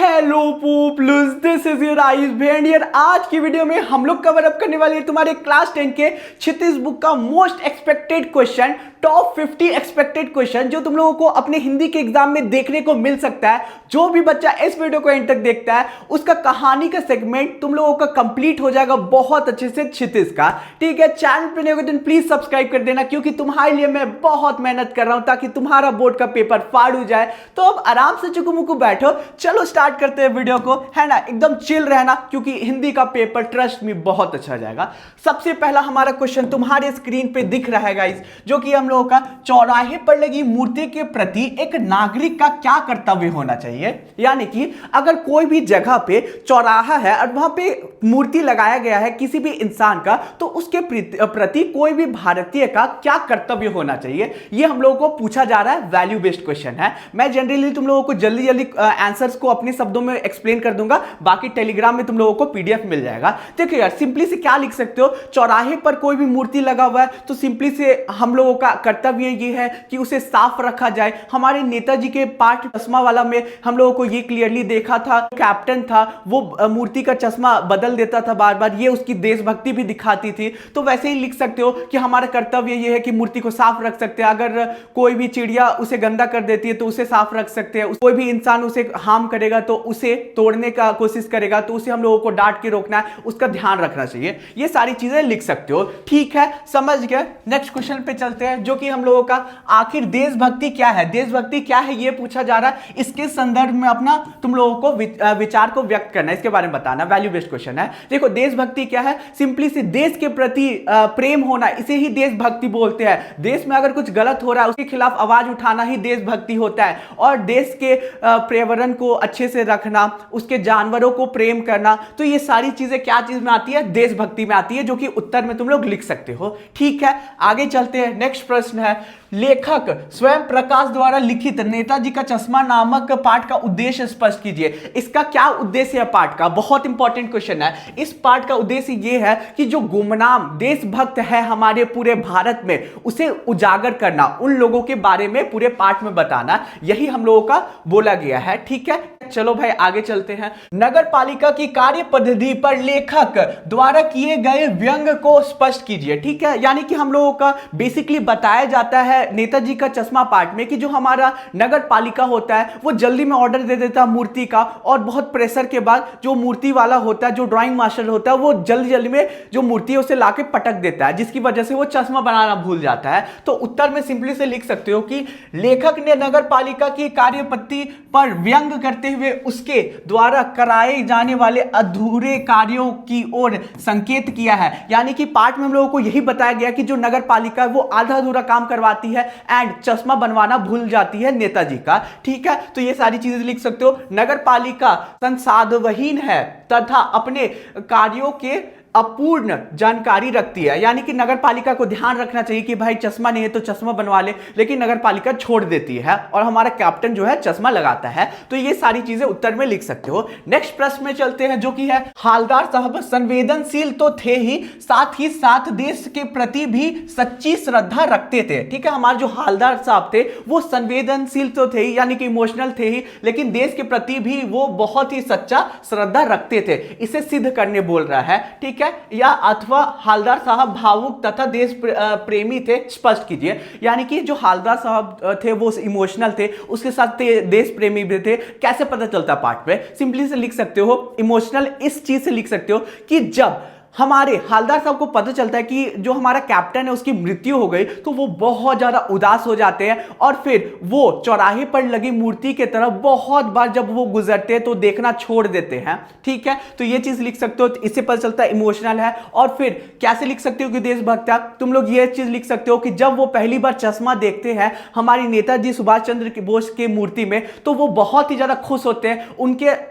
Hello peoples, this is your Ayush Bhendiyar. आज की video में हम लोग कवर अप करने वाले हैं तुम्हारे क्लास 10 के क्षितिज बुक का most expected question, top 50 expected question जो तुम लोगों को अपने हिंदी के एग्जाम में देखने को मिल सकता है। जो भी बच्चा इस वीडियो को एंड तक देखता है उसका कहानी का सेगमेंट तुम लोगों का कंप्लीट हो जाएगा बहुत अच्छे से क्षितिज का। ठीक है, चैनल पे नहीं हो तो प्लीज सब्सक्राइब कर देना, क्योंकि तुम्हारे लिए मैं बहुत मेहनत कर रहा हूं ताकि तुम्हारा बोर्ड का पेपर फाड़ हो जाए। तो अब आराम से चुकू बैठो, चलो स्टार्ट करते हैं वीडियो को, है ना। एकदम चिल रहना, क्योंकि हिंदी का पेपर ट्रस्ट में बहुत अच्छा जाएगा। सबसे पहला हमारा क्वेश्चन तुम्हारे स्क्रीन पे दिख रहा है गाइस, जो कि हम लोगों का चौराहे पर लगी मूर्ति के प्रति एक नागरिक का क्या कर्तव्य होना चाहिए। यानी कि अगर कोई भी जगह पे चौराहा है और वहां पे मूर्ति लगाया गया है किसी भी इंसान का, तो उसके प्रति कोई भी भारतीय का क्या कर्तव्य होना चाहिए, ये हम लोगों को पूछा जा रहा है। वैल्यू बेस्ड क्वेश्चन है। मैं जनरली तुम लोगों को जल्दी जल्दी आंसर्स को अपने शब्दों में एक्सप्लेन कर दूंगा, बाकी टेलीग्राम में तुम लोगों को पीडीएफ मिल जाएगा। देखिए यार, सिंपली से क्या लिख सकते हो, चौराहे पर कोई भी मूर्ति लगा हुआ है तो सिंपली से हम लोगों का कर्तव्य ये है कि उसे साफ रखा जाए। हमारे नेताजी के पाठ चश्मा वाला में हम लोगों को ये क्लियरली देखा था, कैप्टन था वो मूर्ति का चश्मा बदल देता था बार बार, ये उसकी देशभक्ति भी दिखाती थी। तो वैसे ही लिख सकते हो कि हमारा कर्तव्य ये है कि मूर्ति को साफ रख सकते हैं। अगर कोई भी चिड़िया उसे गंदा कर देती है तो उसे साफ रख सकते हैं। कोई भी इंसान उसे हार्म करेगा तो उसे तोड़ने का कोशिश करेगा तो उसे हम लोगों को डांट के रोकना है, उसका ध्यान रखना चाहिए। ये सारी चीजें लिख सकते हो। ठीक है, समझ गए। नेक्स्ट क्वेश्चन पे चलते हैं, जो कि हम लोगों का आखिर देशभक्ति क्या है, देशभक्ति क्या है ये पूछा जा रहा है। इसके संदर्भ में अपना तुम लोगों को विचार को व्यक्त करना है, इसके बारे में बताना। वैल्यू बेस्ड क्वेश्चन है। देखो, देशभक्ति क्या है, सिंपली से देश के प्रति प्रेम होना, इसे ही देशभक्ति बोलते हैं। देश में अगर कुछ गलत हो रहा है उसके खिलाफ आवाज उठाना ही देशभक्ति होता है। और देश के पर्यावरण को अच्छे से रखना, उसके जानवरों को प्रेम करना, तो ये सारी चीजें क्या चीज में आती है, देशभक्ति में आती है, जो कि उत्तर में तुम लोग लिख सकते हो। ठीक है, आगे चलते हैं। नेक्स्ट प्रश्न है, लेखक स्वयं प्रकाश द्वारा लिखित नेताजी का चश्मा नामक पाठ का उद्देश्य स्पष्ट कीजिए। इसका क्या उद्देश्य है पाठ का, बहुत इंपॉर्टेंट क्वेश्चन है। इस पाठ का उद्देश्य यह है कि जो गुमनाम देशभक्त है हमारे पूरे भारत में, उसे उजागर करना, उन लोगों के बारे में पूरे पाठ में बताना, यही हम लोगों का बोला गया है। ठीक है, चलो भाई आगे चलते हैं। नगर पालिका की कार्य पद्धति पर लेखक द्वारा किए गए व्यंग को स्पष्ट कीजिए। ठीक है, यानी कि हम लोगों का बेसिकली बताया जाता है नेताजी का चश्मा पाठ में कि जो हमारा नगर पालिका होता है वो जल्दी में ऑर्डर दे देता है मूर्ति का, और बहुत प्रेशर के बाद जो मूर्ति वाला होता है, जो ड्राइंग मास्टर होता है, वो जल्दी जल्दी में जो मूर्ति है उसे लाके पटक देता है, जिसकी वजह से वो चश्मा बनाना भूल जाता है। तो उत्तर में सिंपली से लिख सकते हो कि लेखक ने नगर पालिका की कार्य पद्धति पर व्यंग करते हुए उसके द्वारा कराए जाने वाले अधूरे कार्यों की ओर संकेत किया है। यानी कि पाठ में हम लोगों को यही बताया गया कि जो नगर पालिका है वो आधा अधूरा काम करवाती है एंड चश्मा बनवाना भूल जाती है नेताजी का। ठीक है, तो ये सारी चीजें लिख सकते हो। नगर पालिका संसाधनहीन है तथा अपने कार्यों के अपूर्ण जानकारी रखती है। यानी कि नगर पालिका को ध्यान रखना चाहिए कि भाई चश्मा नहीं है तो चश्मा बनवा ले, लेकिन नगर पालिका छोड़ देती है और हमारा कैप्टन जो है चश्मा लगाता है। तो ये सारी चीजें उत्तर में लिख सकते हो। नेक्स्ट प्रश्न में चलते हैं, जो कि है, हालदार साहब संवेदनशील तो थे ही साथ देश के प्रति भी सच्ची श्रद्धा रखते थे। ठीक है, हमारे जो हालदार साहब थे वो संवेदनशील तो थे ही, यानी कि इमोशनल थे ही, लेकिन देश के प्रति भी वो बहुत ही सच्चा श्रद्धा रखते थे। इसे सिद्ध करने बोल रहा है। ठीक है, या अथवा हालदार साहब भावुक तथा देश प्रेमी थे, स्पष्ट कीजिए। यानी कि जो हालदार साहब थे वो इमोशनल थे, उसके साथ देश प्रेमी भी थे। कैसे पता चलता पाठ में, सिंपली से लिख सकते हो इमोशनल, इस चीज से लिख सकते हो कि जब हमारे हालदार साहब को पता चलता है कि जो हमारा कैप्टन है उसकी मृत्यु हो गई, तो वो बहुत ज्यादा उदास हो जाते हैं और फिर वो चौराहे पर लगी मूर्ति की तरफ बहुत बार जब वो गुजरते हैं तो देखना छोड़ देते हैं। ठीक है, तो ये चीज लिख सकते हो, इससे पता चलता है इमोशनल है। और फिर कैसे लिख सकते हो कि देशभक्त है, तुम लोग ये चीज लिख सकते हो कि जब वो पहली बार चश्मा देखते हैं हमारी नेताजी सुभाष चंद्र बोस की मूर्ति में, तो वो बहुत ही ज्यादा खुश होते हैं।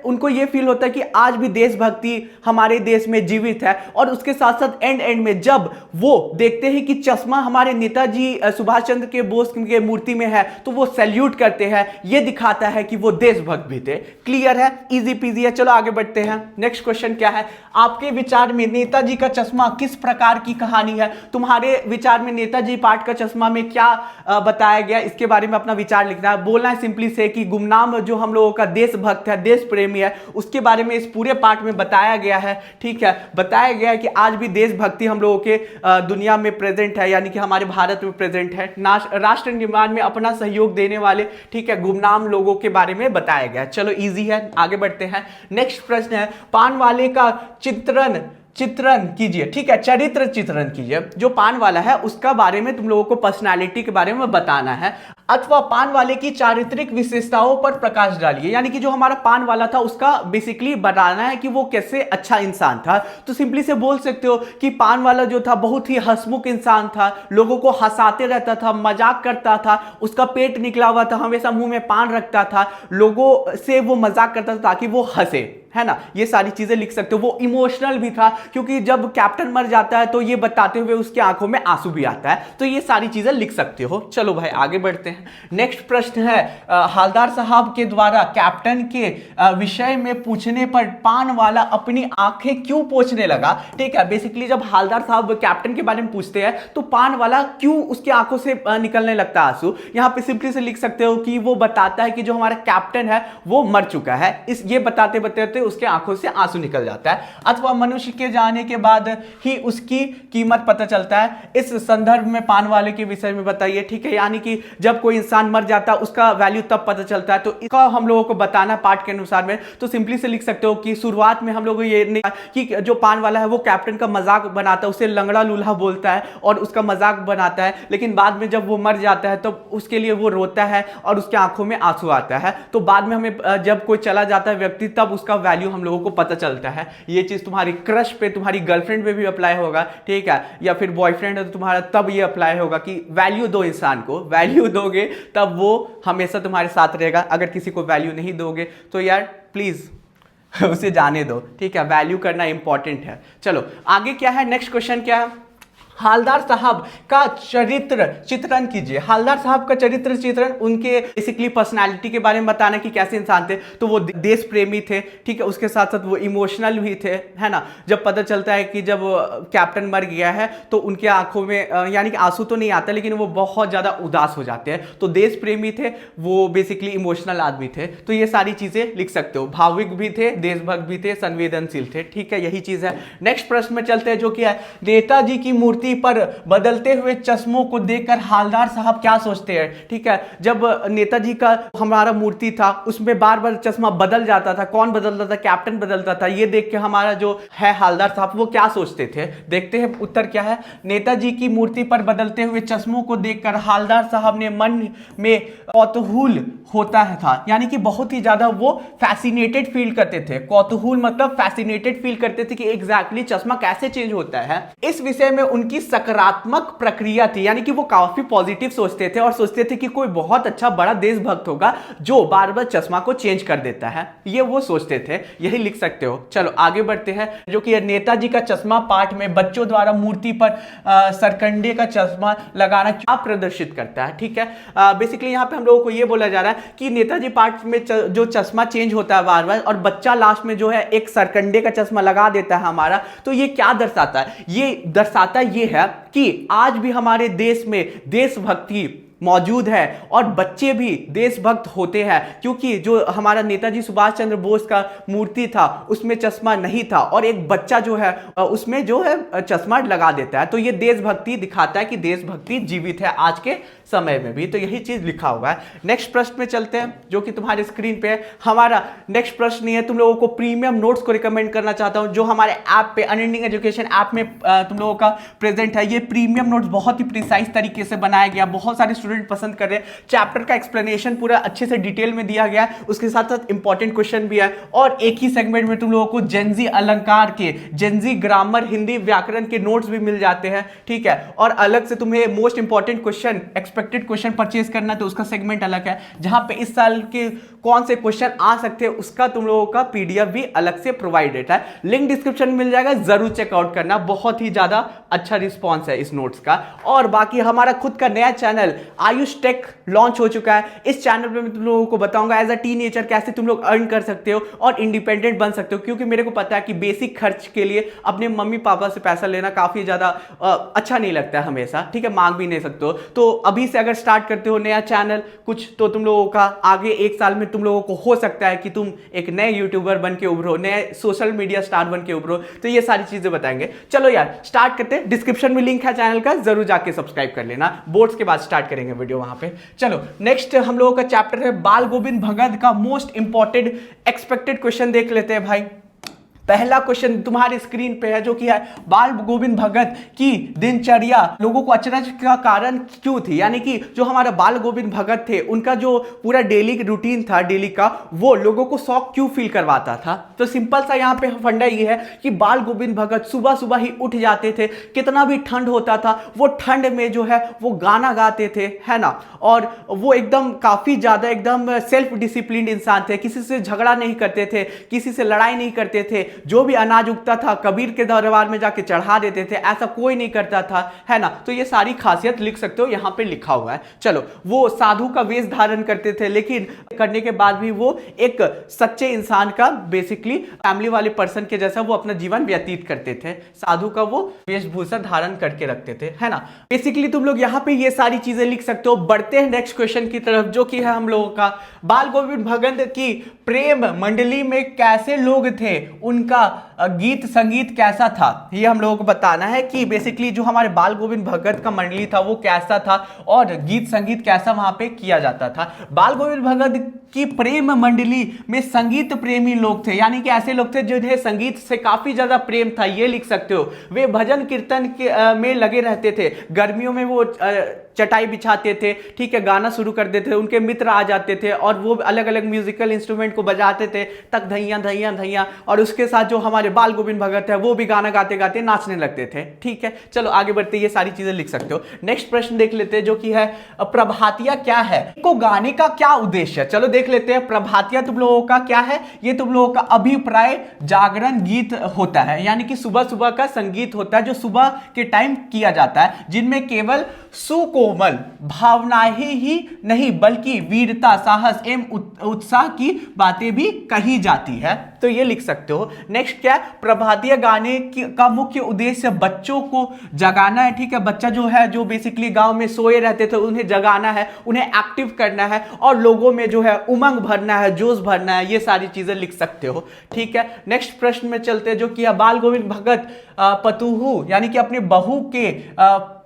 उनको ये फील होता है कि आज भी देशभक्ति हमारे देश में जीवित है। और उसके साथ साथ एंड में जब वो देखते हैं कि चश्मा हमारे नेताजी सुभाष चंद्र के बोस के मूर्ति में है तो वो सैल्यूट करते हैं। ये दिखाता है कि वो देशभक्त भी थे। क्लियर है, इजी पीजी है। चलो आगे बढ़ते हैं। नेक्स्ट क्वेश्चन क्या है, आपके विचार में नेताजी का चश्मा किस प्रकार की कहानी है? तुम्हारे विचार में नेताजी पार्ट का चश्मा में क्या बताया गया, इसके बारे में अपना विचार लिखना है। बोलना है सिंपली से कि गुमनाम जो हम लोगों का देशभक्त है, देश प्रेमी है, उसके बारे में इस पूरे पार्ट में बताया गया है। ठीक है, बताया गया है कि आज भी देशभक्ति हम लोगों के दुनिया में प्रेजेंट है, यानी कि हमारे भारत में प्रेजेंट है। राष्ट्र निर्माण में अपना सहयोग देने वाले, ठीक है, गुमनाम लोगों के बारे में बताया गया। चलो इजी है, आगे बढ़ते हैं। नेक्स्ट प्रश्न है, पान वाले का चित्रण कीजिए। ठीक है, चरित्र चित्रण कीजिए। जो पान वाला है उसका बारे में तुम लोगों को पर्सनालिटी के बारे में बताना है, अथवा पान वाले की चारित्रिक विशेषताओं पर प्रकाश डालिए। यानी कि जो हमारा पान वाला था उसका बेसिकली बताना है कि वो कैसे अच्छा इंसान था। तो सिंपली से बोल सकते हो कि पान वाला जो था बहुत ही हंसमुख इंसान था, लोगों को हंसाते रहता था, मजाक करता था, उसका पेट निकला हुआ था, हमेशा मुंह में पान रखता था, लोगों से वो मजाक करता था ताकि वो हंसे, है ना। ये सारी चीजें लिख सकते हो। वो इमोशनल भी था क्योंकि जब कैप्टन मर जाता है तो ये बताते हुए उसकी आंखों में आंसू भी आता है। तो ये सारी चीजें लिख सकते हो। चलो भाई आगे बढ़ते हैं। नेक्स्ट प्रश्न है, हालदार साहब के द्वारा कैप्टन के विषय में पूछने पर पान वाला अपनी आंखें क्यों पोंछने लगा? ठीक है, बेसिकली जब हालदार साहब कैप्टन के बारे में पूछते हैं तो पान वाला क्यों उसकी आंखों से निकलने लगता है आंसू। यहां पे सिंपली से लिख सकते हो कि वो बताता है कि जो हमारा कैप्टन है वो मर चुका है, इस ये बताते बताते उसके आंखों से आंसू निकल जाता है, अथवा मनुष्य के जाने के बाद ही उसकी कीमत पता चलता है। इस संदर्भ में पान वाले के विषय में बताइए। ठीक है, यानी कि जब कोई इंसान मर जाता है उसका वैल्यू तब पता चलता है। तो इसका हम लोगों को बताना पार्ट के अनुसार में, तो सिंपली से लिख सकते हो कि शुरुआत में हम लोग ये नहीं कि जो पान वाला है वो कैप्टन का मजाक बनाता है, उसे लंगड़ा लूल्हा बोलता है और उसका मजाक बनाता है, लेकिन बाद में जब वो मर जाता है तो उसके लिए वो रोता है और उसके आंखों में आंसू आता है। तो बाद में हमें जब कोई चला जाता है व्यक्ति तब उसका वैल्यू हम लोगों को पता चलता है। ये चीज तुम्हारी क्रश पे, तुम्हारी गर्लफ्रेंड पे भी अप्लाई होगा, ठीक है, या फिर बॉयफ्रेंड है तो तुम्हारा तब ये अप्लाई होगा कि वैल्यू दो इंसान को, वैल्यू दोगे तब वो हमेशा तुम्हारे साथ रहेगा। अगर किसी को वैल्यू नहीं दोगे तो यार प्लीज उसे जाने दो। ठीक है, वैल्यू करना इंपॉर्टेंट है। चलो आगे क्या है, नेक्स्ट क्वेश्चन क्या है, हालदार साहब का चरित्र चित्रण कीजिए। हालदार साहब का चरित्र चित्रण, उनके बेसिकली पर्सनालिटी के बारे में बताना कि कैसे इंसान थे। तो वो देश प्रेमी थे, ठीक है, उसके साथ साथ वो इमोशनल भी थे, है ना। जब पता चलता है कि जब कैप्टन मर गया है तो उनके आंखों में यानी कि आंसू तो नहीं आता लेकिन वो बहुत ज्यादा उदास हो जाते हैं। तो देश प्रेमी थे, वो बेसिकली इमोशनल आदमी थे। तो ये सारी चीजें लिख सकते हो। भावुक भी थे, देशभक्त भी थे, संवेदनशील थे। ठीक है, यही चीज है। नेक्स्ट प्रश्न में चलते हैं जो कि है, नेताजी की मूर्ति पर बदलते हुए चश्मों को देखकर हालदार साहब क्या सोचते हैं? ठीक है, जब नेताजी का हमारा मूर्ति था उसमें बार बार चश्मा बदल जाता था, कौन बदलता था? कैप्टन बदलता था। ये देख के हमारा जो है हालदार साहब वो क्या सोचते थे? देखते हैं उत्तर क्या है। नेताजी की मूर्ति पर बदलते हुए चश्मों को देखकर हालदार साहब ने मन में कौतूहल होता था, यानी कि बहुत ही ज्यादा वो फैसिनेटेड फील करते थे। कौतूहल मतलब फैसिनेटेड फील करते थे कि एग्जैक्टली चश्मा कैसे चेंज होता है। इस विषय में उनकी सकारात्मक प्रक्रिया थी, यानी कि वो काफी पॉजिटिव सोचते थे और सोचते थे कि कोई बहुत अच्छा बड़ा देशभक्त होगा जो बार बार चश्मा को चेंज कर देता है। ये वो सोचते थे, यही लिख सकते हो। चलो आगे बढ़ते हैं जो कि नेताजी का चश्मा पाठ में बच्चों द्वारा मूर्ति पर सरकंडे का चश्मा लगाना क्या प्रदर्शित करता है? ठीक है, बेसिकली यहाँ पे हम लोगों को ये बोला जा रहा है कि नेताजी पार्ट में जो चश्मा चेंज होता है बार बार और बच्चा लास्ट में जो है एक सरकंडे का चश्मा लगा देता है हमारा, तो ये क्या दर्शाता है? ये दर्शाता ये है कि आज भी हमारे देश में देशभक्ति मौजूद है और बच्चे भी देशभक्त होते हैं, क्योंकि जो हमारा नेताजी सुभाष चंद्र बोस का मूर्ति था उसमें चश्मा नहीं था और एक बच्चा जो है उसमें जो है चश्मा लगा देता है। तो ये देशभक्ति दिखाता है कि देशभक्ति जीवित है आज के समय में भी। तो यही चीज लिखा हुआ है। नेक्स्ट प्रश्न में चलते हैं जो कि तुम्हारे स्क्रीन पे है। हमारा नेक्स्ट प्रश्न है, तुम लोगों को प्रीमियम नोट्स को रिकमेंड करना चाहता हूं जो हमारे ऐप पे अनएंडिंग एजुकेशन ऐप में तुम लोगों का प्रेजेंट है। ये प्रीमियम नोट्स बहुत ही प्रिसाइज तरीके से बनाया गया, बहुत सारे स्टूडेंट पसंद कर रहे हैं। चैप्टर का एक्सप्लेनेशन पूरा अच्छे से डिटेल में दिया गया है, उसके साथ साथ इंपॉर्टेंट क्वेश्चन भी है, और एक ही सेगमेंट में तुम लोगों को जेनजी अलंकार के, जेनजी ग्रामर, हिंदी व्याकरण के नोट्स भी मिल जाते हैं, ठीक है। और अलग से तुम्हें most important question, expected question purchase करना तो उसका सेगमेंट अलग है, जहां पे इस साल के कौन से क्वेश्चन आ सकते हैं उसका तुम लोगों का पीडीएफ भी अलग से प्रोवाइडेड है। लिंक डिस्क्रिप्शन में मिल जाएगा, जरूर चेकआउट करना। बहुत ही ज्यादा अच्छा रिस्पॉन्स है इस नोट्स का। और बाकी हमारा खुद का नया चैनल आयुष टेक लॉन्च हो चुका है। इस चैनल पे मैं तुम लोगों को बताऊंगा एज अ टीनेजर कैसे तुम लोग अर्न कर सकते हो और इंडिपेंडेंट बन सकते हो, क्योंकि मेरे को पता है कि बेसिक खर्च के लिए अपने मम्मी पापा से पैसा लेना काफी ज्यादा अच्छा नहीं लगता है हमेशा, ठीक है, मांग भी नहीं सकते हो। तो अभी से अगर स्टार्ट करते हो नया चैनल कुछ, तो तुम लोगों का आगे एक साल में तुम लोगों को हो सकता है कि तुम एक नए यूट्यूबर बन के उभरो, नए सोशल मीडिया स्टार बन के उभरो। तो ये सारी चीजें बताएंगे। चलो यार स्टार्ट करते हैं। डिस्क्रिप्शन में लिंक है चैनल का, जरूर जाके सब्सक्राइब कर लेना। बोर्ड्स के बाद स्टार्ट करेंगे वीडियो वहां पे। चलो नेक्स्ट हम लोगों का चैप्टर है बाल गोविंद भगत का मोस्ट इंपॉर्टेंट एक्सपेक्टेड क्वेश्चन देख लेते हैं भाई। पहला क्वेश्चन तुम्हारी स्क्रीन पे है, जो कि है बाल गोविंद भगत की दिनचर्या लोगों को अचरज का कारण क्यों थी। यानी कि जो हमारा बाल गोविंद भगत थे, उनका जो पूरा डेली रूटीन था डेली का, वो लोगों को शौक क्यों फील करवाता था। तो सिंपल सा यहाँ पे फंडा ये है कि बाल गोविंद भगत सुबह सुबह ही उठ जाते थे, कितना भी ठंड होता था वो ठंड में जो है वो गाना गाते थे, है ना। और वो एकदम काफी ज्यादा एकदम सेल्फ डिसिप्लिन इंसान थे, किसी से झगड़ा नहीं करते थे, किसी से लड़ाई नहीं करते थे। जो भी अनाज उगता था कबीर के दरबार में जाके चढ़ा देते थे, ऐसा कोई नहीं करता था, है ना। तो ये सारी खासियत लिख सकते हो, यहां पे लिखा हुआ है। चलो, वो साधु का वेश धारण करते थे, लेकिन करने के बाद भी वो एक सच्चे इंसान का, बेसिकली फैमिली वाले पर्सन के जैसा वो अपना जीवन व्यतीत करते थे। साधु का वो वेशभूषा धारण करके रखते थे, है ना। बेसिकली तुम लोग यहाँ पे ये सारी चीजें लिख सकते हो। बढ़ते हैं नेक्स्ट क्वेश्चन की तरफ, जो कि है हम लोगों का बाल गोविंद भगत की प्रेम मंडली में कैसे लोग थे, उनका गीत संगीत कैसा था, ये हम लोगों को बताना है। कि बेसिकली जो हमारे बाल गोविंद भगत का मंडली था वो कैसा था और गीत संगीत कैसा वहां पे किया जाता था। बाल गोविंद भगत की प्रेम मंडली में संगीत प्रेमी लोग थे, यानी कि ऐसे लोग थे जिन्हें संगीत से काफी ज्यादा प्रेम था, ये लिख सकते हो। वे भजन कीर्तन के में लगे रहते थे। गर्मियों में वो चटाई बिछाते थे, ठीक है, गाना शुरू कर देते थे, उनके मित्र आ जाते थे और वो अलग अलग म्यूजिकल इंस्ट्रूमेंट को बजाते थे, तक धैया धैया धैया, और उसके साथ जो हमारे बाल गोविंद भगत है वो भी गाना गाते गाते नाचने लगते थे, ठीक है। चलो आगे बढ़ते, ये सारी चीजें लिख सकते हो। नेक्स्ट प्रश्न देख लेते हैं, जो कि है प्रभातिया क्या है, को गाने का क्या उद्देश्य है। चलो देख लेते हैं प्रभातिया तुम लोगों का क्या है। ये तुम लोगों का अभिप्राय जागरण गीत होता है, यानी कि सुबह सुबह का संगीत होता है जो सुबह के टाइम किया जाता है, जिनमें केवल सुकोमल भावनाएं ही नहीं बल्कि वीरता, साहस एवं उत्साह की बातें भी कही जाती है। तो ये लिख सकते हो। नेक्स्ट क्या है, प्रभातिया गाने का मुख्य उद्देश्य बच्चों को जगाना है, ठीक है। बच्चा जो है, जो बेसिकली गांव में सोए रहते थे, उन्हें जगाना है, उन्हें एक्टिव करना है और लोगों में जो है उमंग भरना है, जोश भरना है, ये सारी चीजें लिख सकते हो, ठीक है। नेक्स्ट प्रश्न में चलते हैं, जो कि बाल गोविंद भगत पतुहू यानी कि अपने बहू के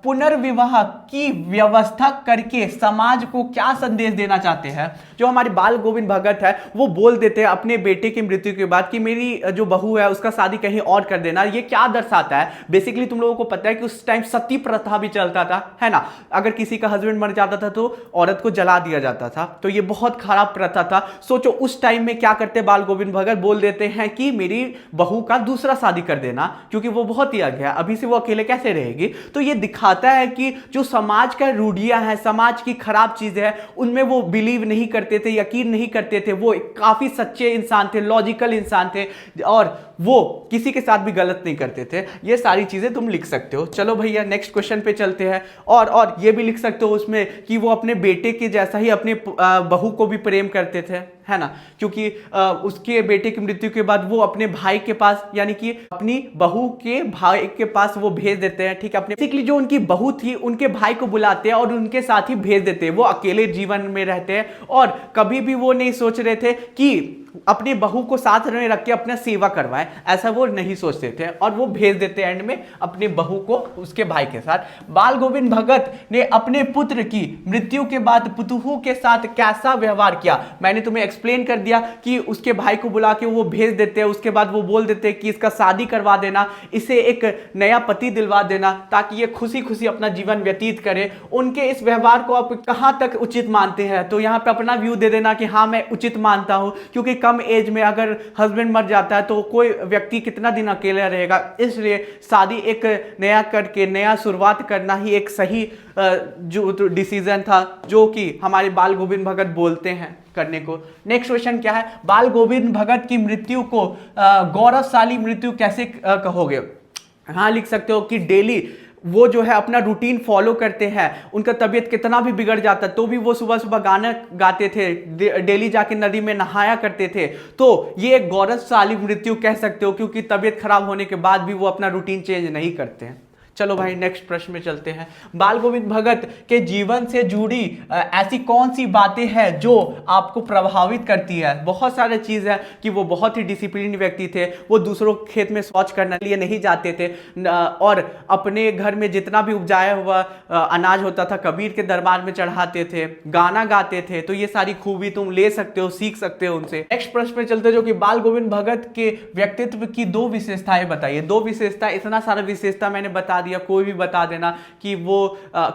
पुनर्विवाह की व्यवस्था करके समाज को क्या संदेश देना चाहते हैं। जो हमारे बाल गोविंद भगत है वो बोल देते हैं अपने बेटे की मृत्यु के बाद कि मेरी जो बहू है उसका शादी कहीं और कर देना। ये क्या दर्शाता है, बेसिकली तुम लोगों को पता है कि उस टाइम सती प्रथा भी चलता था, है ना। अगर किसी का हस्बैंड मर जाता था तो औरत को जला दिया जाता था, तो ये बहुत खराब प्रथा था। सोचो उस टाइम में क्या करते बाल गोविंद भगत, बोल देते हैं कि मेरी बहू का दूसरा शादी कर देना, क्योंकि वो बहुत ही आगे है, अभी से वो अकेले कैसे रहेगी। तो ये दिखाता है कि जो समाज का रूढ़ियां हैं, समाज की खराब चीजें हैं, उनमें वो बिलीव नहीं करते थे, यकीन नहीं करते थे। वो काफी सच्चे इंसान थे, लॉजिकल इंसान थे और वो किसी के साथ भी गलत नहीं करते थे। ये सारी चीजें तुम लिख सकते हो। चलो भैया नेक्स्ट क्वेश्चन पे चलते हैं। और ये भी लिख सकते हो उसमें कि वो अपने बेटे के जैसा ही अपने बहू को भी प्रेम करते थे, है ना, क्योंकि उसके बेटे की मृत्यु के बाद वो अपने भाई के पास, यानी कि अपनी बहू के भाई के पास वो भेज देते हैं, ठीक है। अपने बेसिकली जो उनकी बहू थी उनके भाई को बुलाते हैं और उनके साथ ही भेज देते हैं। वो अकेले जीवन में रहते हैं और कभी भी वो नहीं सोच रहे थे कि अपनी बहू को साथ में रख के अपना सेवा करवाए, ऐसा वो नहीं सोचते थे और वो भेज देते एंड में अपनी बहू को उसके भाई के साथ। बाल गोविंद भगत ने अपने पुत्र की मृत्यु के बाद पुतहू के साथ कैसा व्यवहार किया? मैंने तुम्हें एक्सप्लेन कर दिया कि उसके भाई को बुला के वो भेज देते हैं, उसके बाद वो बोल देते हैं कि इसका शादी करवा देना, इसे एक नया पति दिलवा देना ताकि ये खुशी खुशी अपना जीवन व्यतीत करे। उनके इस व्यवहार को आप कहां तक उचित मानते हैं? तो यहां पे अपना व्यू दे देना कि हाँ मैं उचित मानता हूं, क्योंकि कम एज में अगर हस्बैंड मर जाता है तो कोई व्यक्ति कितना दिन अकेला रहेगा, इसलिए शादी एक नया करके नया शुरुआत करना ही एक सही जो डिसीजन था, जो कि हमारे बाल गोविंद भगत बोलते हैं करने को। नेक्स्ट क्वेश्चन क्या है? बाल गोविंद भगत की मृत्यु को गौरवशाली मृत्यु कैसे कहोगे? हाँ लिख सकते हो कि डेली वो जो है अपना रूटीन फॉलो करते हैं, उनका तबीयत कितना भी बिगड़ जाता तो भी वो सुबह सुबह गाना गाते थे, डेली जाके नदी में नहाया करते थे, तो ये एक गौरवशाली मृत्यु कह सकते हो, क्योंकि तबीयत खराब होने के बाद भी वो अपना रूटीन चेंज नहीं करते हैं। चलो भाई नेक्स्ट प्रश्न में चलते हैं। बाल गोविंद भगत के जीवन से जुड़ी ऐसी कौन सी बातें हैं जो आपको प्रभावित करती है? बहुत सारे चीज़ है कि वो बहुत ही डिसिप्लिन व्यक्ति थे, वो दूसरों के खेत में शौच करने के लिए नहीं जाते थे और अपने घर में जितना भी उपजाया हुआ अनाज होता था कबीर के दरबार में चढ़ाते थे, गाना गाते थे। तो ये सारी खूबी तुम ले सकते हो, सीख सकते हो उनसे। नेक्स्ट प्रश्न में चलते जो कि बाल गोविंद भगत के व्यक्तित्व की 2 विशेषताएं बताइए। 2 विशेषता, इतना सारा विशेषता मैंने बता दिया, कोई भी बता देना कि वो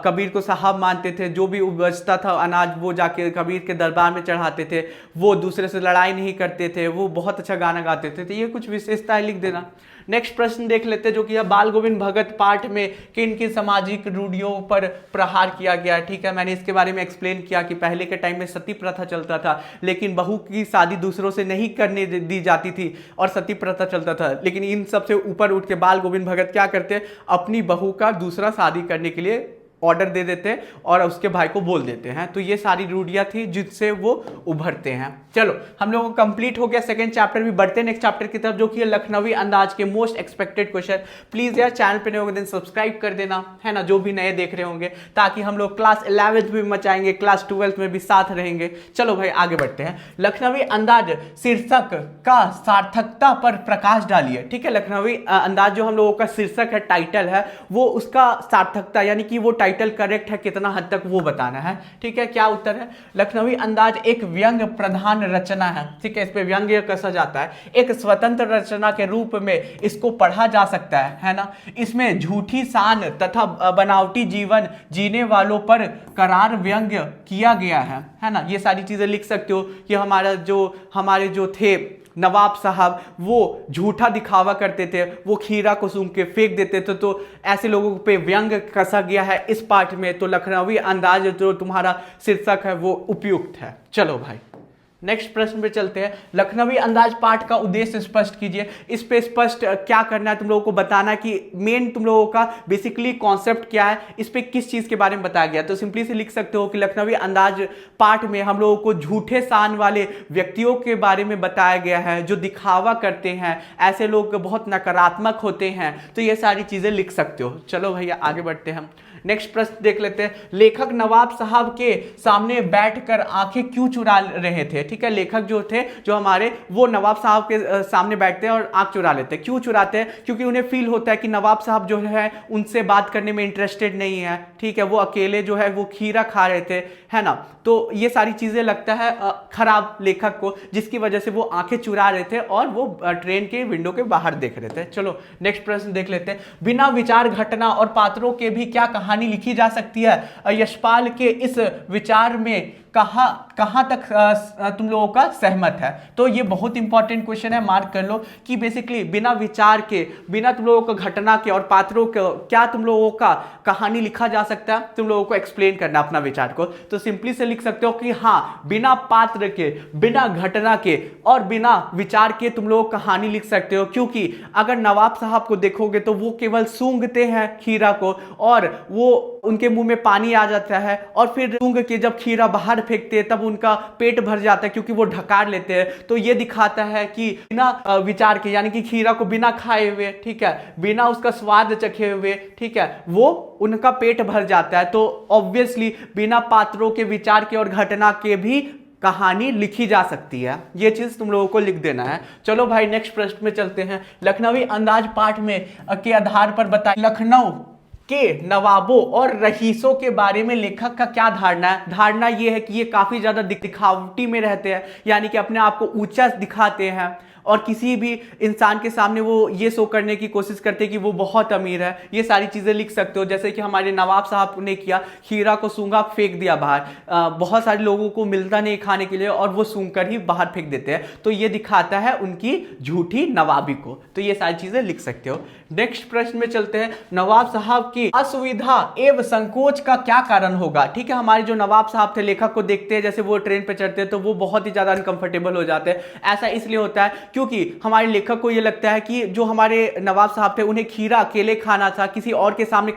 कबीर को साहब मानते थे, जो भी उपजता था अनाज वो जाके कबीर के दरबार में चढ़ाते थे, वो दूसरे से लड़ाई नहीं करते थे, वो बहुत अच्छा गाना गाते थे। तो ये कुछ विशेषताएं लिख देना। नेक्स्ट प्रश्न देख लेते हैं जो कि बाल गोविंद भगत पाठ में किन किन सामाजिक रूढ़ियों पर प्रहार किया गया है। ठीक है, मैंने इसके बारे में एक्सप्लेन किया कि पहले के टाइम में सती प्रथा चलता था, लेकिन बहू की शादी दूसरों से नहीं करने दी जाती थी और सती प्रथा चलता था। लेकिन इन सब से ऊपर उठ के बाल गोविंद भगत क्या करते हैं, अपनी बहू का दूसरा शादी करने के लिए ऑर्डर दे देते हैं और उसके भाई को बोल देते हैं। तो ये सारी रूढ़ियां थी जिससे वो उभरते हैं। चलो हम लोगों को कंप्लीट हो गया सेकंड चैप्टर भी, बढ़ते हैं नेक्स्ट चैप्टर की तरफ जो कि लखनवी अंदाज के मोस्ट एक्सपेक्टेड क्वेश्चन। प्लीज यार चैनल पे नए होंगे दिन सब्सक्राइब कर देना, है ना, जो भी नए देख रहे होंगे, ताकि हम लोग क्लास 11th में मचाएंगे, क्लास 12th में भी साथ रहेंगे। चलो भाई आगे बढ़ते हैं। लखनवी अंदाज शीर्षक का सार्थकता पर प्रकाश डालिए। ठीक है, लखनवी अंदाज जो हम लोगों का शीर्षक है, टाइटल है, वो उसका सार्थकता यानी कि वो टाइटल करेक्ट है कितना हद तक वो बताना है। ठीक है, क्या उत्तर है? लखनवी अंदाज एक व्यंग प्रधान रचना है। ठीक है, इस पे व्यंग्य कसा जाता है, एक स्वतंत्र रचना के रूप में इसको पढ़ा जा सकता है ना। इसमें झूठी शान तथा बनावटी जीवन जीने वालों पर करार व्यंग्य किया गया है ना। ये सारी चीजें लिख सकते हो कि हमारे जो थे नवाब साहब, वो झूठा दिखावा करते थे, वो खीरा को सूंघ के फेंक देते थे, तो ऐसे लोगों पे व्यंग कसा गया है इस पाठ में। तो लखनवी अंदाज जो तुम्हारा शीर्षक है वो उपयुक्त है। चलो भाई नेक्स्ट प्रश्न पे चलते हैं। लखनवी अंदाज पाठ का उद्देश्य स्पष्ट कीजिए। इस पे स्पष्ट क्या करना है, तुम लोगों को बताना कि मेन तुम लोगों का बेसिकली कॉन्सेप्ट क्या है, इस पे किस चीज के बारे में बताया गया। तो सिंपली से लिख सकते हो कि लखनवी अंदाज पाठ में हम लोगों को झूठे शान वाले व्यक्तियों के बारे में बताया गया है, जो दिखावा करते हैं, ऐसे लोग बहुत नकारात्मक होते हैं। तो ये सारी चीजें लिख सकते हो। चलो भैया आगे बढ़ते हैं। नेक्स्ट प्रश्न देख लेते हैं। लेखक नवाब साहब के सामने बैठकर आंखें क्यों चुरा रहे थे? ठीक है, लेखक जो थे जो हमारे, वो नवाब साहब के सामने बैठते हैं और आंख चुरा लेते हैं। क्यों चुराते हैं? क्योंकि उन्हें फील होता है कि नवाब साहब जो है उनसे बात करने में इंटरेस्टेड नहीं है। ठीक है, वो अकेले जो है वो खीरा खा रहे थे, है ना। तो ये सारी चीजें लगता है खराब लेखक को, जिसकी वजह से वो आंखें चुरा रहे थे और वो ट्रेन के विंडो के बाहर देख रहे थे। चलो नेक्स्ट प्रश्न देख लेते हैं। बिना विचार, घटना और पात्रों के भी क्या कहानी लिखी जा सकती है? यशपाल के इस विचार में कहां तक तुम लोगों का सहमत है? तो ये बहुत इंपॉर्टेंट क्वेश्चन है, मार्क कर लो कि बेसिकली बिना विचार के, बिना तुम लोगों को घटना के और पात्रों के क्या तुम लोगों का कहानी लिखा जा सकता है? तुम लोगों को एक्सप्लेन करना अपना विचार को। तो सिंपली से लिख सकते हो कि हाँ, बिना पात्र के, बिना घटना के और बिना विचार के तुम लोग कहानी लिख सकते हो। क्योंकि अगर नवाब साहब को देखोगे तो वो केवल सूंघते हैं खीरा को और वो उनके मुंह में पानी आ जाता है, और फिर सूंघ के जब खीरा बाहर फेंकते हैं तब उनका पेट भर जाता है, क्योंकि वो ढकार लेते हैं। तो ये दिखाता है कि बिना विचार के, यानी कि खीरा को बिना खाए हुए, ठीक है, बिना उसका स्वाद चखे हुए, ठीक है, वो उनका पेट भर जाता है। तो ऑब्वियसली बिना पात्रों के, विचार के और घटना के भी कहानी लिखी जा सकती है। ये चीज तुम लोगों को लिख देना है। चलो भाई नेक्स्ट प्रश्न में चलते हैं। लखनवी अंदाज पाठ में के आधार पर बताइए लखनऊ के नवाबों और रईसों के बारे में लेखक का क्या धारणा है। धारणा ये है कि ये काफी ज्यादा दिखावटी में रहते हैं, यानी कि अपने आप को ऊंचा दिखाते हैं और किसी भी इंसान के सामने वो ये शो करने की कोशिश करते हैं कि वो बहुत अमीर है। ये सारी चीज़ें लिख सकते हो, जैसे कि हमारे नवाब साहब ने किया, खीरा को सूंघा फेंक दिया बाहर। बहुत सारे लोगों को मिलता नहीं खाने के लिए और वो सूंघ कर ही बाहर फेंक देते हैं, तो ये दिखाता है उनकी झूठी नवाबी को। तो ये सारी चीज़ें लिख सकते हो। नेक्स्ट प्रश्न में चलते हैं। नवाब साहब की असुविधा एवं संकोच का क्या कारण होगा। ठीक है, हमारे जो नवाब साहब थे, लेखक को देखते हैं जैसे वो ट्रेन पे चढ़ते हैं तो वो बहुत ही ज़्यादा अनकंफर्टेबल हो जाते हैं। ऐसा इसलिए होता है क्योंकि हमारे लेखक को यह लगता है कि जो हमारे नवाब साहब थे उन्हें खीरा अकेले खाना था, किसी और के सामने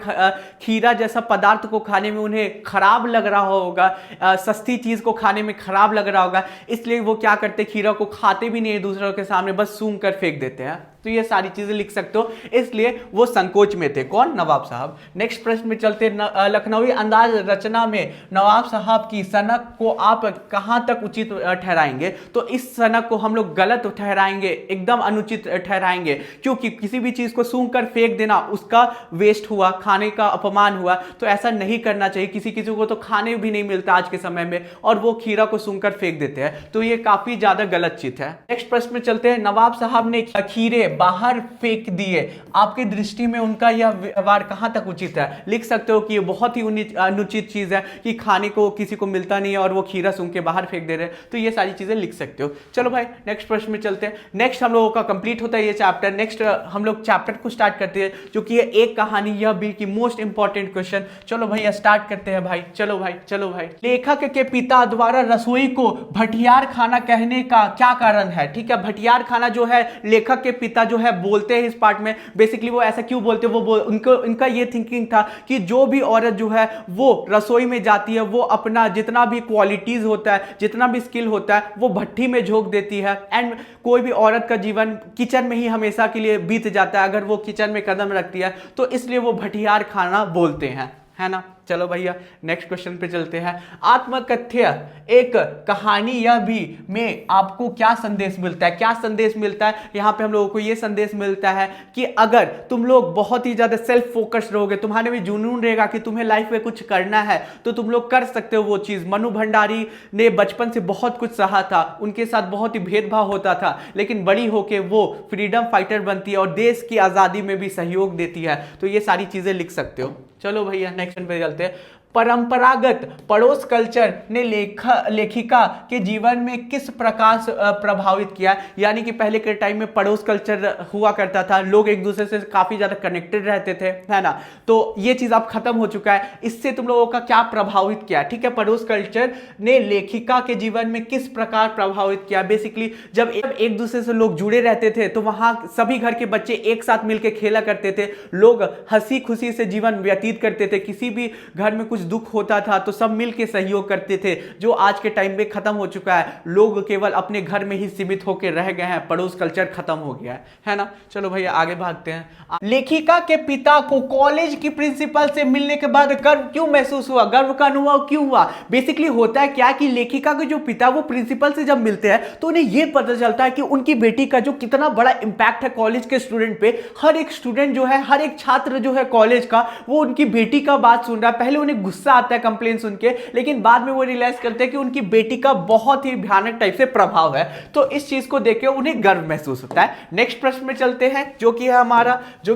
खीरा जैसा पदार्थ को खाने में उन्हें खराब लग रहा होगा, सस्ती चीज को खाने में खराब लग रहा होगा, इसलिए वो क्या करते, खीरा को खाते भी नहीं है दूसरों के सामने, बस सूंघ कर फेंक देते हैं। तो ये सारी चीजें लिख सकते हो, इसलिए वो संकोच में थे। कौन? नवाब साहब। नेक्स्ट प्रश्न में चलते। लखनवी अंदाज रचना में नवाब साहब की सनक को आप कहां तक उचित ठहराएंगे। तो इस सनक को हम लोग गलत ठहराएंगे, एकदम अनुचित ठहराएंगे, क्योंकि किसी भी चीज को सूंघ कर फेंक देना उसका वेस्ट हुआ, खाने का अपमान हुआ। तो ऐसा नहीं करना चाहिए। किसी किसी को तो खाने भी नहीं मिलता आज के समय में और वो खीरा को सूंघ कर फेंक देते हैं, तो ये काफी ज्यादा गलत चीज है। नेक्स्ट प्रश्न में चलते हैं। नवाब साहब ने खीरे बाहर फेंक दिए, आपकी दृष्टि में उनका यह व्यवहार कहां तक उचित है। लिख सकते हो कि ये बहुत ही अनुचित चीज है कि खाने को किसी को मिलता नहीं है और वो खीरा सूंघ के बाहर फेंक दे रहे हैं। तो ये सारी चीजें लिख सकते हो। चलो भाई नेक्स्ट प्रश्न में चलते हैं। नेक्स्ट हम लोगों का कंप्लीट होता है ये चैप्टर। नेक्स्ट हम लोग चैप्टर को स्टार्ट करते हैं, जो कि है एक कहानी यह भी की मोस्ट इंपॉर्टेंट क्वेश्चन। चलो भैया स्टार्ट करते हैं भाई। चलो भाई चलो भाई। लेखक के पिता द्वारा रसोई को भटियार खाना कहने का क्या कारण है। ठीक है, भटियार खाना जो है लेखक के पिता जो है बोलते हैं इस पार्ट में। बेसिकली वो ऐसा क्यों बोलते हैं, उनका ये थिंकिंग था कि जो भी औरत जो है वो रसोई में जाती है, वो अपना जितना भी क्वालिटीज होता है, जितना भी स्किल होता है, वो भट्टी में झोंक देती है। एंड कोई भी औरत का जीवन किचन में ही हमेशा के लिए बीत जाता है अगर वो किचन में कदम रखती है, तो इसलिए वो भटियार खाना बोलते हैं, है ना। चलो भैया नेक्स्ट क्वेश्चन पे चलते हैं। आत्मकथ्य एक कहानी यह भी में आपको क्या संदेश मिलता है। क्या संदेश मिलता है यहाँ पे हम लोगों को? ये संदेश मिलता है कि अगर तुम लोग बहुत ही ज्यादा सेल्फ फोकस्ड रहोगे, तुम्हारे में जुनून रहेगा कि तुम्हें लाइफ में कुछ करना है, तो तुम लोग कर सकते हो वो चीज। मनु भंडारी ने बचपन से बहुत कुछ सहा था, उनके साथ बहुत ही भेदभाव होता था, लेकिन बड़ी होके वो फ्रीडम फाइटर बनती है और देश की आजादी में भी सहयोग देती है। तो ये सारी चीजें लिख सकते हो। चलो भैया नेक्स्ट पे चलते हैं। परंपरागत पड़ोस कल्चर ने लेखिका के जीवन में किस प्रकार से प्रभावित किया। यानी कि पहले के टाइम में पड़ोस कल्चर हुआ करता था, लोग एक दूसरे से काफी ज्यादा कनेक्टेड रहते थे, है ना। तो ये चीज अब खत्म हो चुका है। इससे तुम लोगों का क्या प्रभावित किया। ठीक है, पड़ोस कल्चर ने लेखिका के जीवन में किस प्रकार प्रभावित किया। बेसिकली जब एक दूसरे से लोग जुड़े रहते थे तो वहां सभी घर के बच्चे एक साथ मिलकर खेला करते थे, लोग हंसी खुशी से जीवन व्यतीत करते थे। किसी भी घर में कुछ दुख होता था तो सब मिलकर सहयोग करते थे, जो आज के टाइम में खत्म हो चुका है। लोग केवल अपने घर में ही सीमित होकर रह गए हैं, पड़ोस कल्चर खत्म हो गया है ना। चलो भैया आगे भागते हैं। लेखिका के पिता को कॉलेज की प्रिंसिपल से मिलने के बाद गर्व क्यों महसूस हुआ, गर्व का अनुभव क्यों हुआ। बेसिकली होता है क्या कि लेखिका के जो पिता वो प्रिंसिपल से जब मिलते हैं तो उन्हें यह पता चलता है कि उनकी बेटी का जो कितना बड़ा इंपैक्ट है कॉलेज के स्टूडेंट पे। हर एक स्टूडेंट जो है, हर एक छात्र जो है कॉलेज का, वो उनकी बेटी का बात सुन रहा है। पहले उन्हें गुस्सा आता है कंप्लेन सुन के, लेकिन बाद में वो रियलाइज करते हैं कि उनकी बेटी का बहुत ही भयानक टाइप से प्रभाव है। तो इस चीज को देख के उन्हें गर्व महसूस होता है। नेक्स्ट प्रश्न में चलते हैं, जो कि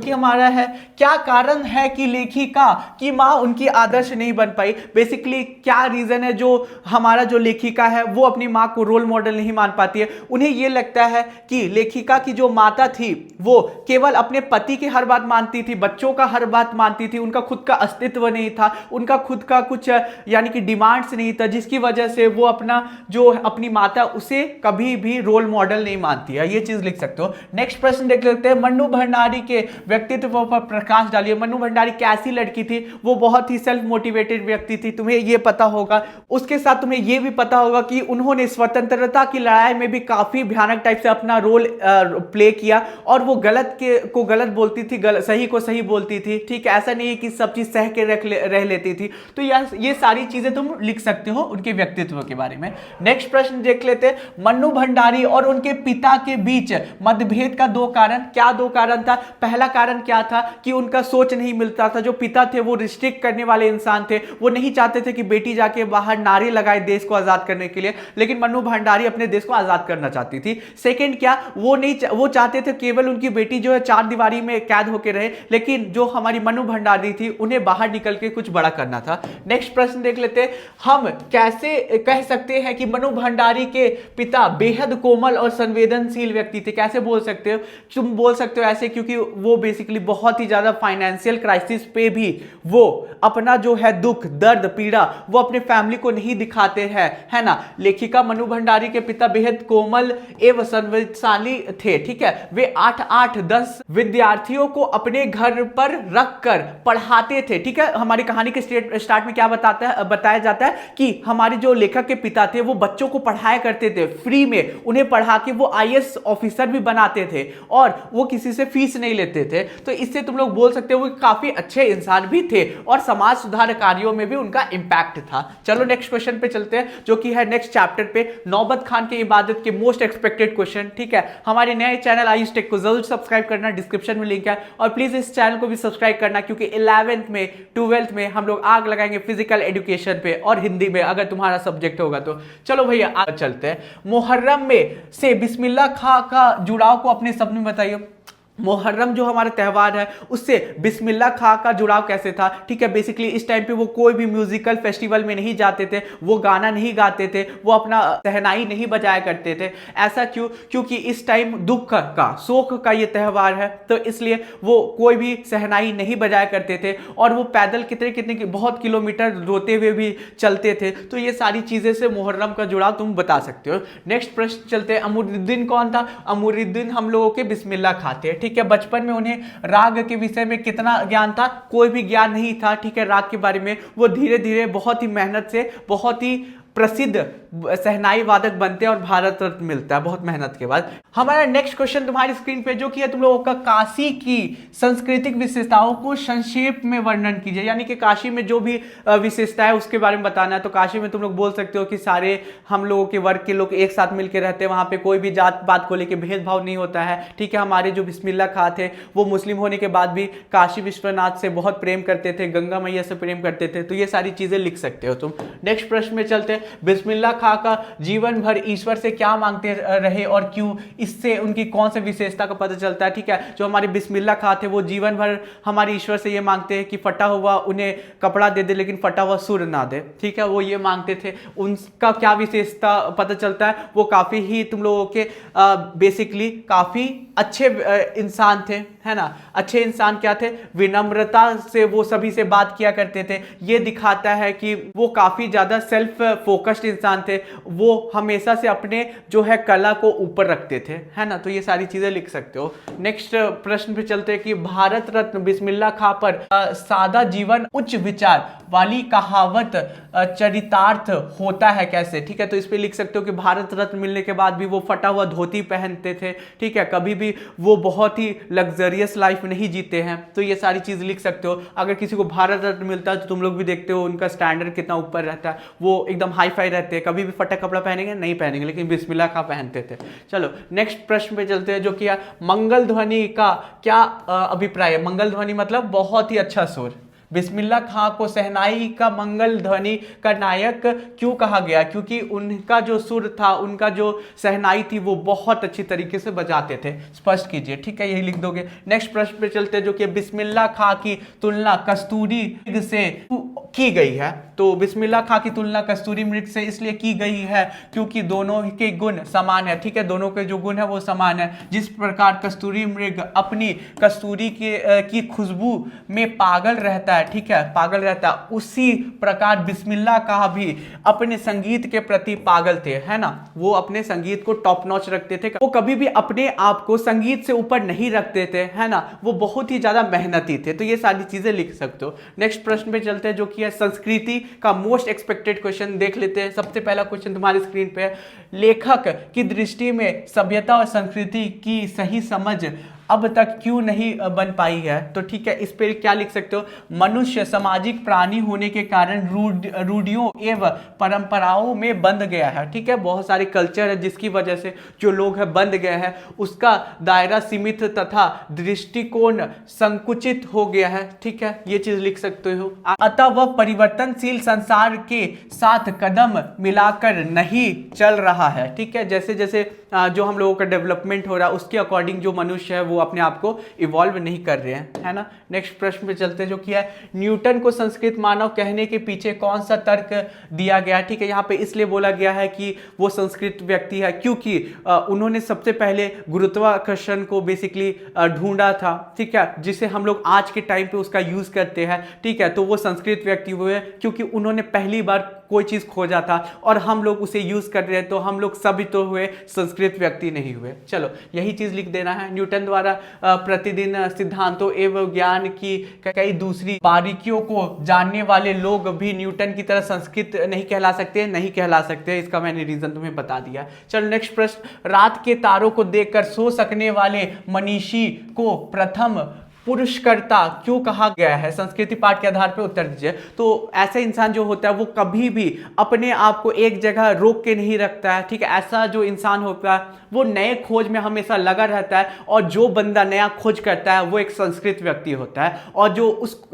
हमारा है क्या कारण है कि लेखिका की मां उनकी आदर्श नहीं बन पाई। बेसिकली क्या रीजन है जो हमारा जो लेखिका है वो अपनी मां को रोल मॉडल नहीं मान पाती है। उन्हें यह लगता है कि लेखिका की जो माता थी वो केवल अपने पति की हर बात मानती थी, बच्चों का हर बात मानती थी, उनका खुद का अस्तित्व नहीं था, उनका खुद का कुछ यानी कि डिमांड्स नहीं था, जिसकी वजह से वो अपनी माता उसे कभी भी रोल मॉडल नहीं मानती है। ये चीज लिख सकते हो। नेक्स्ट प्रश्न देख लेते हैं। मन्नू भंडारी के व्यक्तित्व पर प्रकाश डालिए। मन्नू भंडारी कैसी लड़की थी। वो बहुत ही सेल्फ मोटिवेटेड व्यक्ति थी, तुम्हें ये पता होगा। उसके साथ तुम्हें ये भी पता होगा कि उन्होंने स्वतंत्रता की लड़ाई में भी काफी भयानक टाइप से अपना रोल प्ले किया और वो गलत को गलत बोलती थी, सही को सही बोलती थी। ठीक है, ऐसा नहीं है कि सब चीज सह के रह लेती थी, तो ये सारी चीजें तुम लिख सकते हो उनके व्यक्तित्व के बारे में। नेक्स्ट प्रश्न देख लेते हैं, मन्नू भंडारी और उनके पिता के बीच मतभेद का दो कारण। क्या दो कारण था? पहला कारण क्या था कि उनका सोच नहीं मिलता था। जो पिता थे वो रिस्ट्रिक्ट करने वाले इंसान थे, वो नहीं चाहते थे कि बेटी जाके बाहर नारे लगाए देश को आजाद करने के लिए, लेकिन मन्नू भंडारी अपने देश को आजाद करना चाहती थी। सेकंड क्या, वो चाहते थे केवल उनकी बेटी जो है चार दीवारी में कैद होकर रहे, लेकिन जो हमारी मन्नू भंडारी थी उन्हें बाहर निकल के कुछ बड़ा करना था। नेक्स्ट प्रश्न देख लेते हैं, हम कैसे कह सकते हैं कि मन्नू भंडारी के पिता बेहद कोमल और संवेदनशील व्यक्ति थे? कैसे बोल सकते हो? तुम बोल सकते हो ऐसे, क्योंकि वो बेसिकली बहुत ही ज्यादा फाइनेंशियल क्राइसिस पे भी वो अपना जो है दुख दर्द पीड़ा वो अपने फैमिली को नहीं दिखाते हैं, है ना। लेखिका मन्नू भंडारी के पिता बेहद कोमल एवं संवेदनशील थे, ठीक है। वे 8-10 विद्यार्थियों को अपने घर पर रखकर पढ़ाते थे, ठीक है। हमारी कहानी के स्टार्ट में क्या बताया जाता है कि हमारे जो लेखक के पिता थे वो बच्चों को पढ़ाया करते थे फ्री में, उन्हें पढ़ा के वो आईएएस ऑफिसर भी बनाते थे और वो किसी से फीस नहीं लेते थे। तो इससे तुम लोग बोल सकते हो वो काफी अच्छे इंसान भी थे और समाज सुधार कार्यों में भी उनका इंपैक्ट था। चलो नेक्स्ट क्वेश्चन पे चलते हैं, जो कि है नेक्स्ट चैप्टर पे, नौबत खान की इबादत के मोस्ट एक्सपेक्टेड क्वेश्चन, ठीक है। हमारे नए चैनल आयुष टेक को जरूर सब्सक्राइब करना, डिस्क्रिप्शन में लिंक है, और प्लीज इस चैनल को भी सब्सक्राइब करना, क्योंकि 11th में 12th में हम लोग आग लगाएंगे फिजिकल एजुकेशन पे और हिंदी में, अगर तुम्हारा सब्जेक्ट होगा तो। चलो भैया आगे चलते हैं। मुहर्रम में से बिस्मिल्लाह खां का जुड़ाव को अपने शब्द में बताइए। मुहर्रम जो हमारा त्यौहार है उससे बिस्मिल्लाह खां का जुड़ाव कैसे था? ठीक है, बेसिकली इस टाइम पे वो कोई भी म्यूजिकल फेस्टिवल में नहीं जाते थे, वो गाना नहीं गाते थे, वो अपना शहनाई नहीं बजाया करते थे। ऐसा क्यों? क्योंकि इस टाइम दुख का शोक का ये त्यौहार है, तो इसलिए वो कोई भी शहनाई नहीं बजाया करते थे और वो पैदल कितने बहुत किलोमीटर रोते हुए भी चलते थे। तो ये सारी चीजें से मुहर्रम का जुड़ाव तुम बता सकते हो। नेक्स्ट प्रश्न चलते हैं, अमरुद्दीन कौन था? अमरुद्दीन हम लोगों के बिस्मिल्लाह खां थे, ठीक है। बचपन में उन्हें राग के विषय में कितना ज्ञान था? कोई भी ज्ञान नहीं था, ठीक है, राग के बारे में। वो धीरे धीरे बहुत ही मेहनत से बहुत ही प्रसिद्ध शहनाई वादक बनते हैं और भारत रत्न मिलता है बहुत मेहनत के बाद। हमारा नेक्स्ट क्वेश्चन तुम्हारी स्क्रीन पे, जो कि है तुम लोगों का, काशी की सांस्कृतिक विशेषताओं को संक्षेप में वर्णन कीजिए। यानी कि काशी में जो भी विशेषता है उसके बारे में बताना है। तो काशी में तुम लोग बोल सकते हो कि सारे हम लोगों के वर्ग के लोग एक साथ मिलकर रहते हैं, वहां पे कोई भी जात पात को लेकर भेदभाव नहीं होता है, ठीक है। हमारे जो बिस्मिल्लाह खां थे वो मुस्लिम होने के बाद भी काशी विश्वनाथ से बहुत प्रेम करते थे, गंगा मैया से प्रेम करते थे। तो ये सारी चीजें लिख सकते हो तुम। नेक्स्ट प्रश्न में चलते हैं, बिस्मिल्लाह खां का जीवन भर ईश्वर से क्या मांगते रहे और क्यों? इससे उनकी कौन सी विशेषता का पता चलता है, ठीक है। जो हमारे बिस्मिल्लाह खां थे वो जीवन भर हमारे ईश्वर से ये मांगते हैं कि फटा हुआ उन्हें कपड़ा दे दे लेकिन फटा हुआ सुर ना दे, ठीक है, वो ये मांगते थे। उनका क्या विशेषता पता चलता है? वो काफी ही तुम लोगों के बेसिकली काफी अच्छे इंसान थे, है ना। अच्छे इंसान क्या थे? विनम्रता से वो सभी से बात किया करते थे। ये दिखाता है कि वो काफी ज्यादा सेल्फ फोकस्ड इंसान थे, वो हमेशा से अपने जो है कला को ऊपर रखते थे, है ना। तो ये सारी चीजें लिख सकते हो। नेक्स्ट प्रश्न पे चलते हैं कि भारत रत्न बिस्मिल्लाह खां पर सादा जीवन उच्च विचार वाली कहावत चरितार्थ होता है कैसे? ठीक है, तो इस पे लिख सकते हो कि भारत रत्न मिलने के बाद भी वो फटा हुआ धोती पहनते थे, ठीक है, कभी भी वो बहुत ही लग्जरियस लाइफ नहीं जीते हैं। तो ये सारी चीज लिख सकते हो। अगर किसी को भारत रत्न मिलता है तो तुम लोग भी देखते हो उनका स्टैंडर्ड कितना ऊपर रहता है, वो एकदम हाई फाई रहते हैं, कभी भी फटा कपड़ा पहनेंगे नहीं पहनेंगे, लेकिन बिस्मिल्लाह खां पहनते थे। चलो नेक्स्ट प्रश्न पे चलते हैं, जो कि मंगल ध्वनि का क्या अभिप्राय है? मंगल ध्वनि मतलब बहुत ही अच्छा सुर। बिस्मिल्लाह खां को शहनाई का मंगल ध्वनि का नायक क्यों कहा गया? क्योंकि उनका जो सुर था, उनका जो शहनाई थी वो बहुत अच्छी तरीके से बजाते थे। स्पष्ट कीजिए, ठीक है, यही लिख दोगे। नेक्स्ट प्रश्न पे चलते हैं, जो कि बिस्मिल्लाह खां की तुलना कस्तूरी मृग से की गई है। तो बिस्मिल्लाह खां की तुलना कस्तूरी मृग से इसलिए की गई है क्योंकि दोनों के गुण समान है, ठीक है, दोनों के जो गुण है वो समान है। जिस प्रकार कस्तूरी मृग अपनी कस्तूरी की खुशबू में पागल रहता है, ठीक है, पागल रहता है, उसी प्रकार बिस्मिल्लाह खां भी अपने संगीत के प्रति पागल थे, है ना। वो अपने संगीत को टॉप नॉच रखते थे, वो कभी भी अपने आप को संगीत से ऊपर नहीं रखते थे, है ना। वो बहुत ही ज्यादा मेहनती थे। तो ये सारी चीजें लिख सकते हो। नेक्स्ट प्रश्न पे चलते हैं, जो कि है संस्कृति का मोस्ट एक्सपेक्टेड क्वेश्चन। देख लेते हैं। सबसे पहला क्वेश्चन तुम्हारी स्क्रीन पे है, लेखक की दृष्टि में सभ्यता और संस्कृति की सही समझ अब तक क्यों नहीं बन पाई है? तो ठीक है, इस पे क्या लिख सकते हो? मनुष्य सामाजिक प्राणी होने के कारण रूढ़ियों एवं परंपराओं में बंध गया है। ठीक है, बहुत सारे कल्चर है जिसकी वजह से जो लोग है बंध गए हैं, उसका दायरा सीमित तथा दृष्टिकोण संकुचित हो गया है। ठीक है, ये चीज लिख सकते हो। अतः वह परिवर्तनशील संसार के साथ कदम मिलाकर नहीं चल रहा है। ठीक है, जैसे जैसे जो हम लोगों का डेवलपमेंट हो रहा है उसके अकॉर्डिंग जो मनुष्य है वो अपने आप को इवॉल्व नहीं कर रहे हैं, है ना। नेक्स्ट प्रश्न पे चलते हैं, जो कि है न्यूटन को संस्कृत मानव कहने के पीछे कौन सा तर्क दिया गया? ठीक है, यहाँ पे इसलिए बोला गया है कि वो संस्कृत व्यक्ति है क्योंकि उन्होंने सबसे पहले गुरुत्वाकर्षण को बेसिकली ढूंढा था। ठीक है, जिसे हम लोग आज के टाइम पे उसका यूज करते हैं। ठीक है, तो वो संस्कृत व्यक्ति हुए क्योंकि उन्होंने पहली बार कोई चीज खोजा था और हम लोग उसे यूज कर रहे हैं, तो हम लोग सभी तो हुए, संस्कृत व्यक्ति नहीं हुए। चलो, यही चीज लिख देना है। न्यूटन द्वारा प्रतिदिन सिद्धांतों एवं ज्ञान की कई दूसरी बारीकियों को जानने वाले लोग भी न्यूटन की तरह संस्कृत नहीं कहला सकते, नहीं कहला सकते। इसका मैंने रीजन तुम्हें बता दिया। चलो नेक्स्ट प्रश्न, रात के तारों को देखकर सो सकने वाले मनीषी को प्रथम पुरुषकर्ता क्यों कहा गया है? संस्कृति पाठ के आधार पर उत्तर दीजिए। तो ऐसा इंसान जो होता है वो कभी भी अपने आप को एक जगह रोक के नहीं रखता है। ठीक है, ऐसा जो इंसान होता है वो नए खोज में हमेशा लगा रहता है, और जो बंदा नया खोज करता है वो एक संस्कृत व्यक्ति होता है, और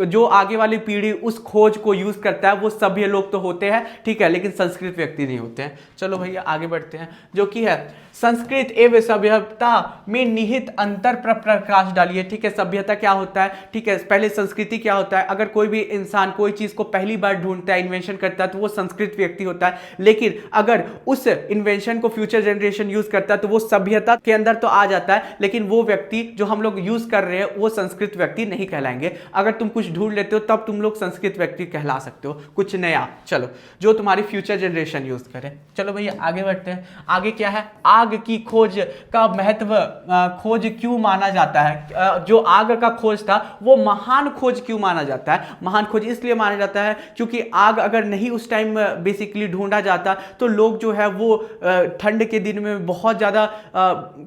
जो आगे वाली पीढ़ी उस खोज को यूज करता है वो सभी लोग तो होते हैं। ठीक है, लेकिन संस्कृत व्यक्ति नहीं होते हैं। चलो भैया आगे बढ़ते हैं, जो कि है संस्कृत एवं सभ्यता में निहित अंतर पर प्रकाश डालिए। ठीक है, सभ्यता क्या होता है? ठीक है, पहले संस्कृति क्या होता है? अगर कोई भी इंसान कोई चीज को पहली बार ढूंढता है, इन्वेंशन करता है, तो वो संस्कृत व्यक्ति होता है। लेकिन अगर उस इन्वेंशन को फ्यूचर जनरेशन यूज करता है तो वो सभ्यता के अंदर तो आ जाता है, लेकिन वो व्यक्ति जो हम लोग यूज कर रहे हैं वो संस्कृत व्यक्ति नहीं कहलाएंगे। अगर तुम कुछ ढूंढ लेते हो तब तुम लोग संस्कृत व्यक्ति कहला सकते हो, कुछ नया, चलो, जो तुम्हारी फ्यूचर जनरेशन यूज करे। चलो भैया आगे बढ़ते हैं। आगे क्या है? आग की खोज का महत्व खोज क्यों माना जाता है? जो आग का खोज था वो महान खोज क्यों माना जाता है? महान खोज इसलिए माना जाता है क्योंकि आग अगर नहीं उस टाइम बेसिकली ढूंढा जाता तो लोग जो है वो ठंड के दिन में बहुत ज्यादा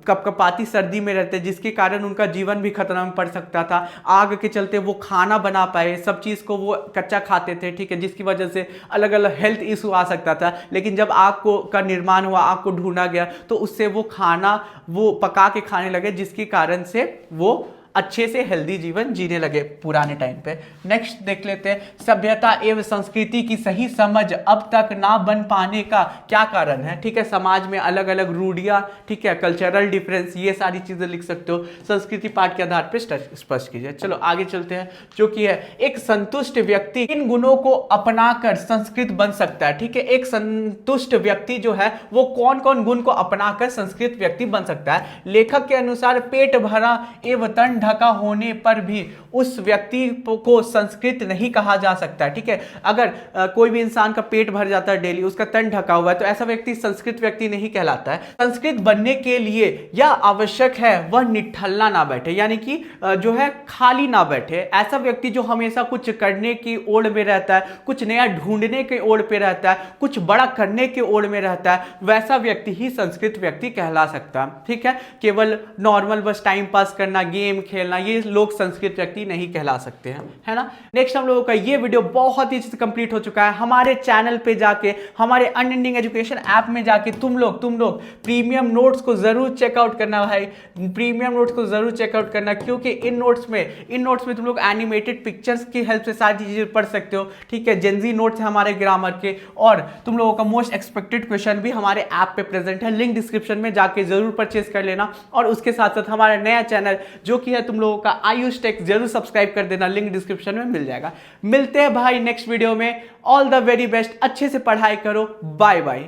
कपकपाती सर्दी में रहते, जिसके कारण उनका जीवन भी खतरा में पड़ सकता था। आग के चलते वो खाना बना पाए, सब चीज को वो कच्चा खाते थे। ठीक है, जिसकी वजह से अलग अलग हेल्थ इशू आ सकता था। लेकिन जब आग का निर्माण हुआ, आग को ढूंढा गया, तो उससे वो खाना वो पका के खाने लगे, जिसके कारण से वो अच्छे से हेल्दी जीवन जीने लगे पुराने टाइम पे। नेक्स्ट देख लेते हैं, सभ्यता एवं संस्कृति की सही समझ अब तक ना बन पाने का क्या कारण है? ठीक है, समाज में अलग अलग रूढ़ियां, ठीक है, कल्चरल डिफरेंस, ये सारी चीजें लिख सकते हो। संस्कृति पाठ के आधार पर स्पष्ट कीजिए। चलो आगे चलते हैं, जो कि है एक संतुष्ट व्यक्ति इन गुणों को अपनाकर संस्कृत बन सकता है। ठीक है, एक संतुष्ट व्यक्ति जो है वो कौन कौन गुण को अपनाकर संस्कृत व्यक्ति बन सकता है? लेखक के अनुसार पेट भरा एवं तन ढका होने पर भी उस व्यक्ति को संस्कृत नहीं कहा जा सकता। ठीक है, अगर कोई भी इंसान का पेट भर जाता है डेली, उसका तन ढका हुआ है, तो ऐसा व्यक्ति संस्कृत व्यक्ति नहीं कहलाता है। संस्कृत बनने के लिए यह आवश्यक है वह निठल्ला ना बैठे, यानी कि जो है खाली ना बैठे। ऐसा व्यक्ति जो हमेशा कुछ करने की ओर में रहता है, कुछ नया ढूंढने के ओर पे रहता है, कुछ बड़ा करने के ओर में रहता है, वैसा व्यक्ति ही संस्कृत व्यक्ति कहला सकता है। ठीक है, केवल नॉर्मल बस टाइम पास करना, गेम खेलना, ये लोग संस्कृत व्यक्ति नहीं कहला सकते हैं, है ना। नेक्स्ट हम लोगों का ये वीडियो बहुत ही कंप्लीट हो चुका है। हमारे चैनल पे जाके, हमारे अनएंडिंग एजुकेशन ऐप में जाके तुम लोग प्रीमियम नोट्स को जरूर चेकआउट करना भाई, प्रीमियम नोट्स को जरूर चेकआउट करना, क्योंकि इन नोट्स में तुम लोग एनिमेटेड पिक्चर्स की हेल्प से सारी चीजें पढ़ सकते हो। ठीक है, जेनजी नोट्स है हमारे ग्रामर के, और तुम लोगों का मोस्ट एक्सपेक्टेड क्वेश्चन भी हमारे ऐप पे प्रेजेंट है। लिंक डिस्क्रिप्शन में जाके जरूर परचेज कर लेना, और उसके साथ साथ हमारा नया चैनल जो कि है तुम लोगों का आयुष टेक, जरूर सब्सक्राइब कर देना, लिंक डिस्क्रिप्शन में मिल जाएगा। मिलते हैं भाई नेक्स्ट वीडियो में। ऑल द वेरी बेस्ट, अच्छे से पढ़ाई करो, बाय बाय।